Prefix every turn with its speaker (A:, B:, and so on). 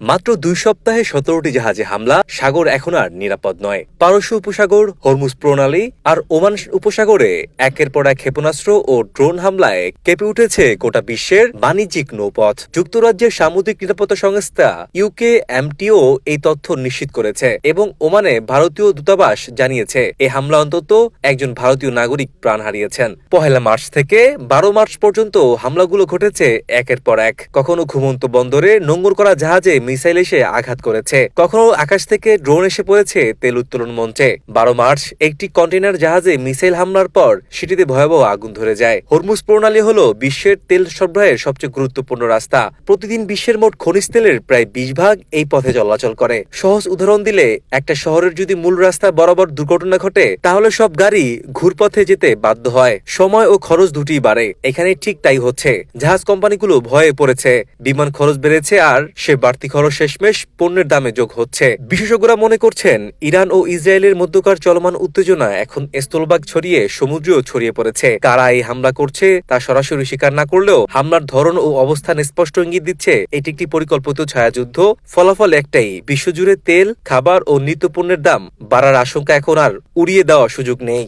A: মাত্র ২ সপ্তাহে ১৭টি জাহাজে হামলা, সাগর এখন আর নিরাপদ নয়। পারস্য উপসাগর, হরমুজ প্রণালী আর ওমান উপসাগরে একের পর এক ক্ষেপণাস্ত্র ও ড্রোন হামলায় কেঁপে উঠেছে গোটা বিশ্বের বাণিজ্যিক নৌপথ। যুক্তরাজ্যের সামুদ্রিক নিরাপত্তা সংস্থা UKMTO এই তথ্য নিশ্চিত করেছে এবং ওমানে ভারতীয় দূতাবাস জানিয়েছে এই হামলা অন্তত একজন ভারতীয় নাগরিক প্রাণ হারিয়েছেন। ১ মার্চ থেকে ১২ মার্চ পর্যন্ত হামলাগুলো ঘটেছে একের পর এক। কখনো ঘুমন্ত বন্দরে নোঙর করা জাহাজে মিসাইল এসে আঘাত করেছে, কখনো আকাশ থেকে ড্রোন এসে পড়েছে তেল উত্তোলন মঞ্চে। ১২ মার্চ একটি কন্টেইনার জাহাজে মিসাইল হামলার পর সেটিতে ভয়াবহ আগুন ধরে যায়। হরমুজ প্রণালী হলো বিশ্বের তেল সরবরাহের সবচেয়ে গুরুত্বপূর্ণ রাস্তা। প্রতিদিন বিশ্বের মোট খনিজ তেলের প্রায় ২০% এই পথে চলাচল করে। সহজ উদাহরণ দিলে, একটা শহরের যদি মূল রাস্তা বরাবর দুর্ঘটনা ঘটে, তাহলে সব গাড়ি ঘুরপথে যেতে বাধ্য হয়, সময় ও খরচ দুটিই বাড়ে। এখানে ঠিক তাই হচ্ছে। জাহাজ কোম্পানিগুলো ভয়ে পড়েছে, বিমান খরচ বেড়েছে আর সে বাড়তি খরচ শেষমেশ পণ্যের দামে যোগ হচ্ছে। বিশেষজ্ঞরা মনে করছেন, ইরান ও ইসরায়েলের মধ্যকার চলমান উত্তেজনা এখন স্থলভাগ ছড়িয়ে সমুদ্রেও ছড়িয়ে পড়েছে। কারা এই হামলা করছে তা সরাসরি স্বীকার না করলেও হামলার ধরন ও অবস্থান স্পষ্ট ইঙ্গিত দিচ্ছে এটি একটি পরিকল্পিত ছায়াযুদ্ধ। ফলাফল একটাই, বিশ্বজুড়ে তেল, খাবার ও নিত্যপণ্যের দাম বাড়ার আশঙ্কা এখন আর উড়িয়ে দেওয়ার সুযোগ নেই।